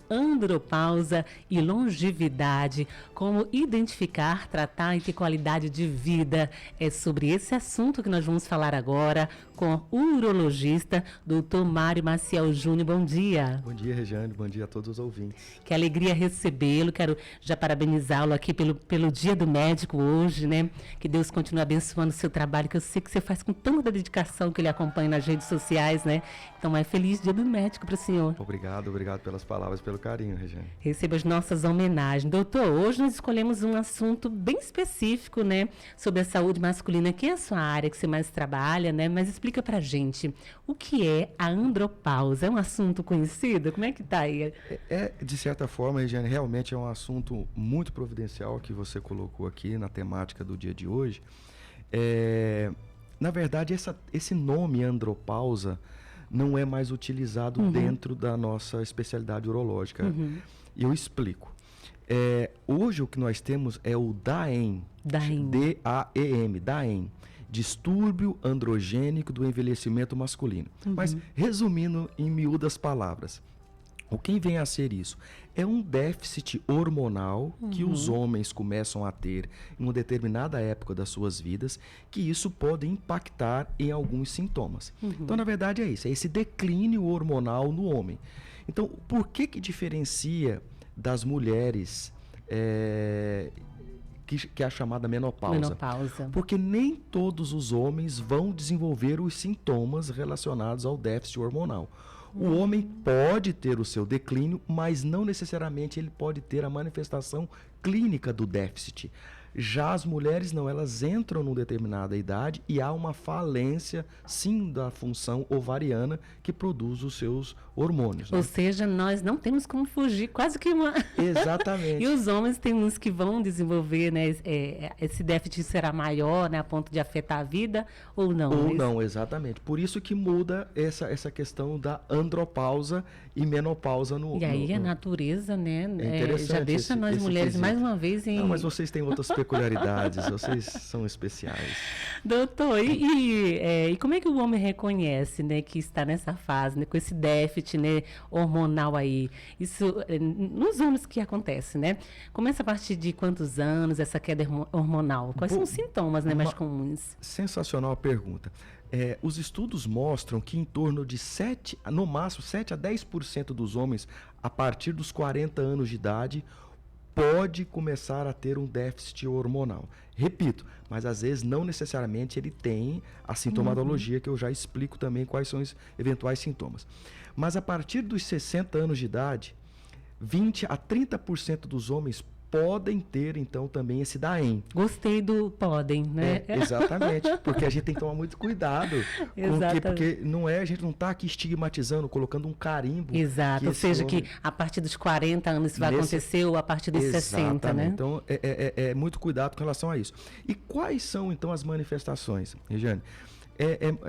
andropausa e longevidade, como identificar, tratar e ter qualidade de vida. É sobre esse assunto que nós vamos falar agora com o urologista, Dr. Mário Maciel Júnior. Bom dia. Bom dia, Regiane. Bom dia a todos os ouvintes. Que alegria recebê-lo. Quero já parabenizá-lo aqui pelo Dia do Médico hoje, né? Que Deus continue abençoando o seu trabalho, que eu sei que você faz com tanta dedicação, que ele acompanha nas redes sociais, né? Então, feliz Dia do Médico para o senhor. Obrigado pelas palavras, pelo carinho, Regiane. Receba as nossas homenagens. Doutor, hoje nós escolhemos um assunto bem específico, né? Sobre a saúde masculina, que é a sua área que você mais trabalha, né? Mas explica pra gente, o que é a andropausa? É um assunto conhecido? Como é que tá aí? De certa forma, Regiane, realmente é um assunto muito providencial que você colocou aqui na temática do dia de hoje. Na verdade, esse nome andropausa não é mais utilizado dentro da nossa especialidade urológica. E eu explico. Hoje o que nós temos é o DAEM. D-A-E-M, DAEM. Distúrbio androgênico do envelhecimento masculino. Mas, resumindo em miúdas palavras, o que vem a ser isso? É um déficit hormonal que os homens começam a ter em uma determinada época das suas vidas, que isso pode impactar em alguns sintomas. Então, na verdade, é isso. É esse declínio hormonal no homem. Então, por que diferencia das mulheres que é a chamada menopausa? Porque nem todos os homens vão desenvolver os sintomas relacionados ao déficit hormonal. O homem pode ter o seu declínio, mas não necessariamente ele pode ter a manifestação clínica do déficit. Já as mulheres não, elas entram numa determinada idade e há uma falência, sim, da função ovariana que produz os seus hormônios. Ou seja, nós não temos como fugir, quase que uma... Exatamente. E os homens tem uns que vão desenvolver, né, esse déficit será maior, né, a ponto de afetar a vida, ou não? Ou não, exatamente. Por isso que muda essa questão da andropausa e menopausa no... E aí a natureza, né, interessante já deixa nós mulheres quesito. Mais uma vez em... Não, mas vocês têm outras peculiaridades, vocês são especiais. Doutor, e como é que o homem reconhece, né, que está nessa fase, né, com esse déficit, né, hormonal aí? Isso, nos homens que acontece, né? Começa a partir de quantos anos essa queda hormonal? Quais são os sintomas, né, mais comuns? Sensacional a pergunta. Os estudos mostram que em torno de no máximo 7 a 10% dos homens, a partir dos 40 anos de idade, pode começar a ter um déficit hormonal. Repito, mas às vezes não necessariamente ele tem a sintomatologia, que eu já explico também quais são os eventuais sintomas. Mas a partir dos 60 anos de idade, 20 a 30% dos homens podem ter, então, também esse DAEM. Gostei do podem, né? Exatamente, porque a gente tem que tomar muito cuidado. Porque a gente não está aqui estigmatizando, colocando um carimbo. Exato, ou seja, que a partir dos 40 anos isso vai acontecer, ou a partir dos 60, né? Então, muito cuidado com relação a isso. E quais são, então, as manifestações, Regiane?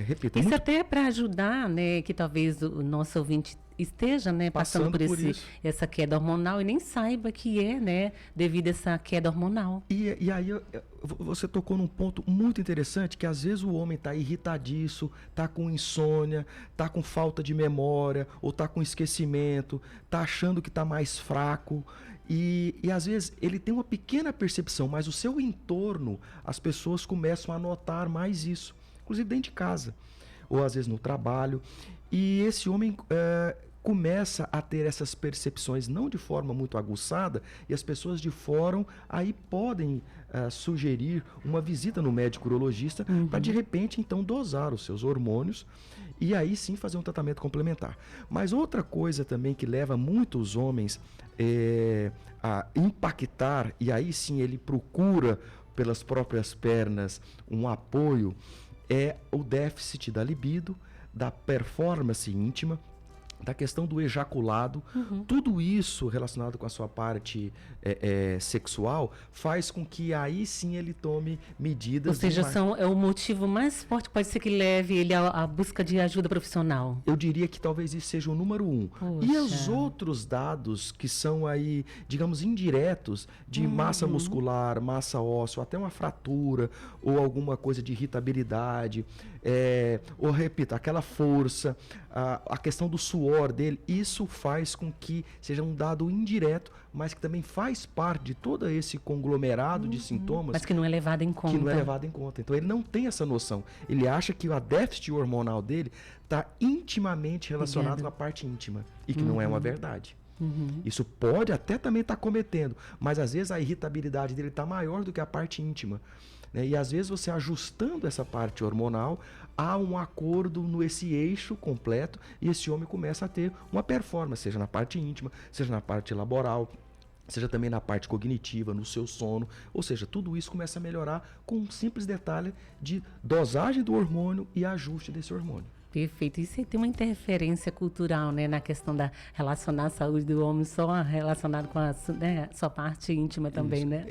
Repito, isso até é para ajudar, né, que talvez o nosso ouvinte esteja, né, passando por essa queda hormonal e nem saiba que né, devido a essa queda hormonal. E aí você tocou num ponto muito interessante, que às vezes o homem está irritadiço, está com insônia, está com falta de memória, ou está com esquecimento, está achando que está mais fraco. E às vezes ele tem uma pequena percepção, mas o seu entorno, as pessoas começam a notar mais isso, inclusive dentro de casa, ou às vezes no trabalho. E esse homem começa a ter essas percepções não de forma muito aguçada, e as pessoas de fora aí podem sugerir uma visita no médico urologista para de repente então dosar os seus hormônios e aí sim fazer um tratamento complementar. Mas outra coisa também que leva muitos homens a impactar, e aí sim ele procura pelas próprias pernas um apoio, é o déficit da libido, da performance íntima, da questão do ejaculado. Tudo isso relacionado com a sua parte sexual faz com que aí sim ele tome medidas. Ou seja, é o motivo mais forte que pode ser que leve ele à busca de ajuda profissional. Eu diria que talvez isso seja o número 1. Poxa. E os outros dados que são aí, digamos, indiretos, de massa muscular, massa óssea, até uma fratura ou alguma coisa de irritabilidade, ou repito, aquela força, a questão do suor dele, isso faz com que seja um dado indireto, mas que também faz parte de todo esse conglomerado de sintomas. Mas que não é levado em conta. Que não é levado em conta. Então ele não tem essa noção. Ele acha que a déficit hormonal dele está intimamente relacionado com a parte íntima, e que não é uma verdade. Isso pode até também estar cometendo, mas às vezes a irritabilidade dele está maior do que a parte íntima, né? E às vezes você ajustando essa parte hormonal, há um acordo nesse eixo completo e esse homem começa a ter uma performance, seja na parte íntima, seja na parte laboral, seja também na parte cognitiva, no seu sono. Ou seja, tudo isso começa a melhorar com um simples detalhe de dosagem do hormônio e ajuste desse hormônio. Perfeito. Isso aí tem uma interferência cultural, né, na questão da relacionar a saúde do homem só relacionado com a, né, sua parte íntima também, né?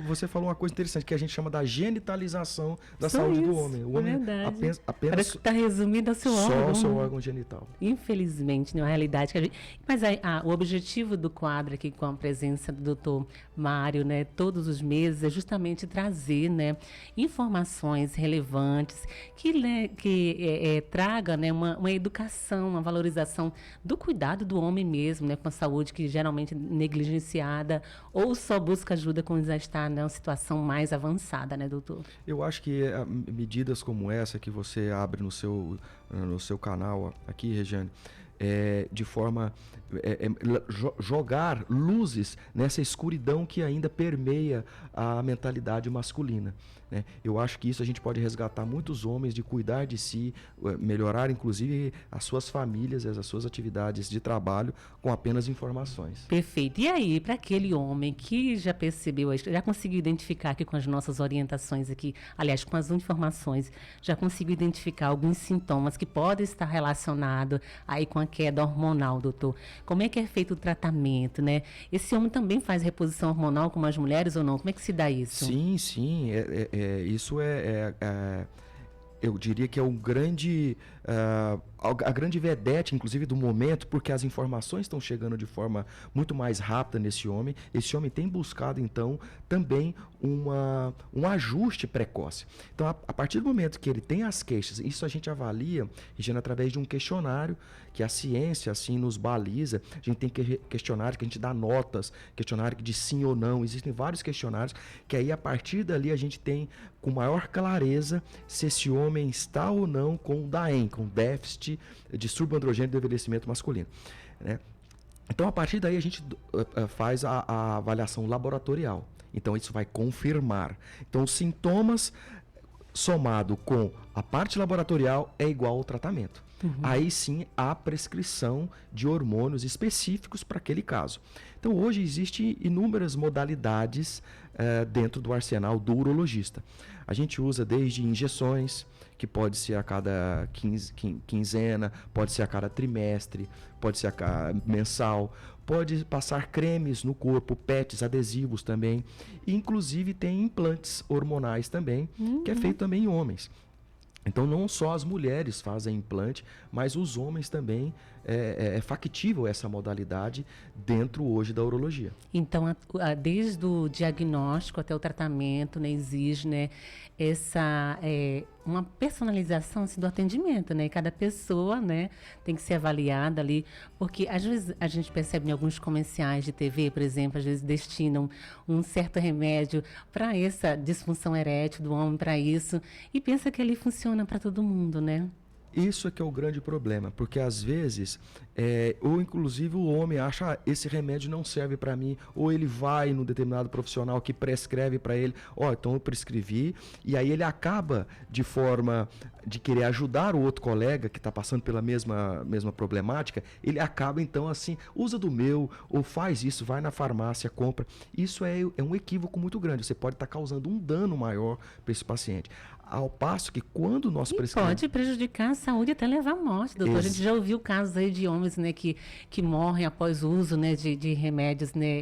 Você falou uma coisa interessante, que a gente chama da genitalização da Só saúde isso, do homem. O homem apenas parece que está resumido ao seu órgão. Só o seu órgão genital. Infelizmente, não é a realidade que a gente... Mas o objetivo do quadro aqui, com a presença do Dr. Mário, né, todos os meses, é justamente trazer, né, informações relevantes que traga, né, uma educação, uma valorização do cuidado do homem mesmo, né, com a saúde que geralmente é negligenciada, ou só busca ajuda quando já está numa situação mais avançada, né, doutor? Eu acho que medidas como essa que você abre no seu canal aqui, Regiane, de forma jogar luzes nessa escuridão que ainda permeia a mentalidade masculina, né? Eu acho que isso a gente pode resgatar muitos homens de cuidar de si, melhorar inclusive as suas famílias, as suas atividades de trabalho com apenas informações. Perfeito. E aí, para aquele homem que já percebeu, já conseguiu identificar aqui com as nossas orientações aqui, aliás, com as informações, já conseguiu identificar alguns sintomas que podem estar relacionados aí com a queda hormonal, doutor? Como é que é feito o tratamento, né? Esse homem também faz reposição hormonal como as mulheres ou não? Como é que se dá isso? Sim. Isso eu diria que é a grande vedete, inclusive, do momento, porque as informações estão chegando de forma muito mais rápida nesse homem. Esse homem tem buscado, então, também um ajuste precoce. Então, a partir do momento que ele tem as queixas, isso a gente avalia, Regina, através de um questionário que a ciência, assim, nos baliza. A gente tem questionário que a gente dá notas, questionário de sim ou não. Existem vários questionários que aí, a partir dali, a gente tem com maior clareza se esse homem está ou não com DAEM, com déficit distúrbio androgênico do envelhecimento masculino, né? Então, a partir daí, a gente faz a avaliação laboratorial. Então, isso vai confirmar. Então, os sintomas somado com a parte laboratorial é igual ao tratamento. Aí sim, há prescrição de hormônios específicos para aquele caso. Então, hoje existem inúmeras modalidades dentro do arsenal do urologista. A gente usa desde injeções, que pode ser a cada quinzena, pode ser a cada trimestre, pode ser a cada mensal, pode passar cremes no corpo, PETs, adesivos também, e inclusive tem implantes hormonais também, que é feito também em homens. Então, não só as mulheres fazem implante, mas os homens também, é factível essa modalidade dentro hoje da urologia. Então, desde o diagnóstico até o tratamento, né, exige, né, uma personalização assim, do atendimento, né? Cada pessoa, né, tem que ser avaliada ali, porque às vezes a gente percebe em alguns comerciais de TV, por exemplo, às vezes destinam um certo remédio para essa disfunção erétil do homem, para isso, e pensa que ele funciona para todo mundo, né? Isso é que é o grande problema, porque às vezes, ou inclusive o homem acha, esse remédio não serve para mim, ou ele vai num determinado profissional que prescreve para ele, então eu prescrevi, e aí ele acaba de forma de querer ajudar o outro colega que está passando pela mesma problemática, ele acaba então assim, usa do meu, ou faz isso, vai na farmácia, compra. Isso é um equívoco muito grande, você pode estar causando um dano maior para esse paciente. Ao passo que quando nós prescrevemos... Pode prejudicar a saúde e até levar à morte, doutor. A gente já ouviu casos aí de homens, né, que morrem após o uso, né, de remédios, né,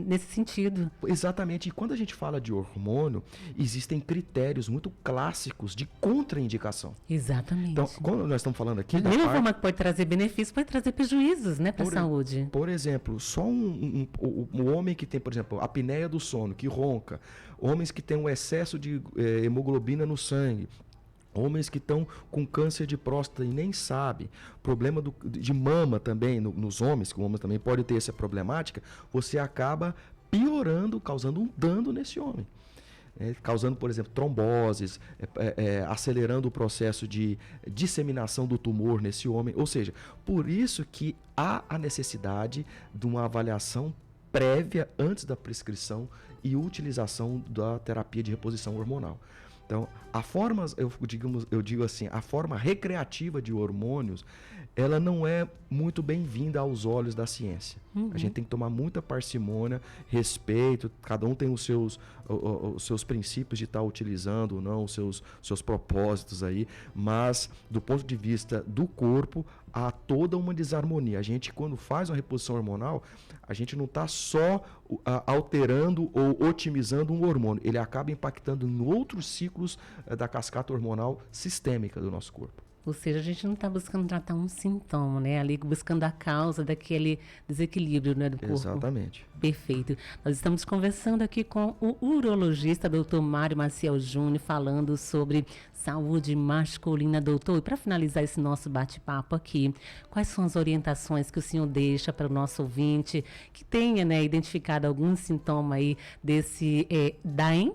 nesse sentido. Exatamente. E quando a gente fala de hormônio, existem critérios muito clássicos de contraindicação. Exatamente. Então, quando nós estamos falando aqui... Da mesma forma que pode trazer benefícios, pode trazer prejuízos, né, para a saúde. Por exemplo, só um homem que tem, por exemplo, apneia do sono, que ronca, homens que têm um excesso de hemoglobina no sangue, Homens que estão com câncer de próstata e nem sabem. Problema de mama também, nos homens, que o homem também pode ter essa problemática, você acaba piorando, causando um dano nesse homem. Causando, por exemplo, tromboses, acelerando o processo de disseminação do tumor nesse homem. Ou seja, por isso que há a necessidade de uma avaliação prévia antes da prescrição e utilização da terapia de reposição hormonal. Então, eu digo assim, a forma recreativa de hormônios, ela não é muito bem-vinda aos olhos da ciência. A gente tem que tomar muita parcimônia, respeito, cada um tem os seus princípios de estar utilizando ou não, os seus propósitos aí, mas do ponto de vista do corpo, há toda uma desarmonia. A gente, quando faz uma reposição hormonal, a gente não está só alterando ou otimizando um hormônio, ele acaba impactando em outros ciclos da cascata hormonal sistêmica do nosso corpo. Ou seja, a gente não está buscando tratar um sintoma, né? Ali buscando a causa daquele desequilíbrio, né, do corpo. Exatamente. Perfeito. Nós estamos conversando aqui com o urologista, doutor Mário Maciel Júnior, falando sobre saúde masculina, doutor. E para finalizar esse nosso bate-papo aqui, quais são as orientações que o senhor deixa para o nosso ouvinte que tenha, né, identificado algum sintoma aí desse DAEM,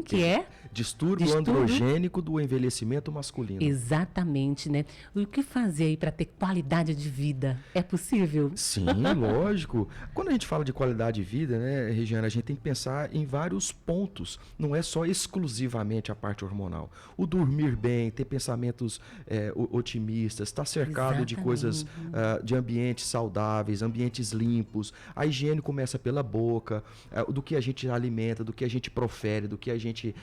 que é distúrbio androgênico do envelhecimento masculino. Exatamente, né? O que fazer aí para ter qualidade de vida? É possível? Sim, lógico. Quando a gente fala de qualidade de vida, né, Regiana, a gente tem que pensar em vários pontos. Não é só exclusivamente a parte hormonal. O dormir bem, ter pensamentos otimistas, estar cercado de coisas, de ambientes saudáveis, ambientes limpos. A higiene começa pela boca, do que a gente alimenta, do que a gente profere, do que a gente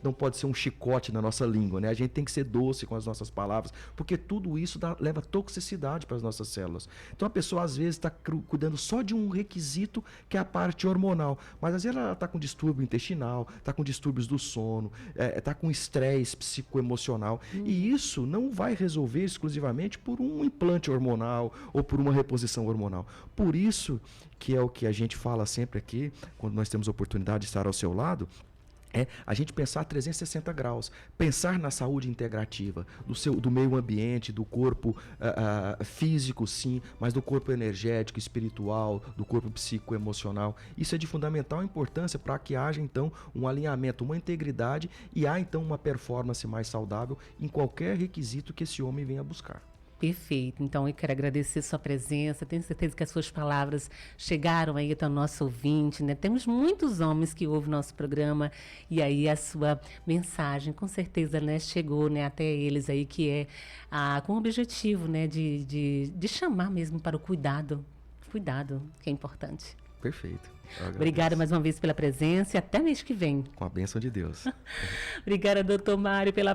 não pode ser um chicote na nossa língua, né? A gente tem que ser doce com as nossas palavras, porque tudo isso leva toxicidade para as nossas células. Então a pessoa às vezes está cuidando só de um requisito que é a parte hormonal, mas às vezes ela está com distúrbio intestinal, está com distúrbios do sono, está com estresse psicoemocional, e isso não vai resolver exclusivamente por um implante hormonal ou por uma reposição hormonal. Por isso que é o que a gente fala sempre aqui, quando nós temos a oportunidade de estar ao seu lado, a gente pensar 360 graus, pensar na saúde integrativa, do meio ambiente, do corpo físico, sim, mas do corpo energético, espiritual, do corpo psicoemocional. Isso é de fundamental importância para que haja, então, um alinhamento, uma integridade e há, então, uma performance mais saudável em qualquer requisito que esse homem venha buscar. Perfeito. Então, eu quero agradecer sua presença. Tenho certeza que as suas palavras chegaram aí até o nosso ouvinte, né? Temos muitos homens que ouvem nosso programa e aí a sua mensagem, com certeza, né, chegou, né, até eles aí, que é com o objetivo, né, de chamar mesmo para o cuidado. Cuidado, que é importante. Perfeito. Obrigada mais uma vez pela presença e até mês que vem. Com a bênção de Deus. Obrigada, doutor Mário, pela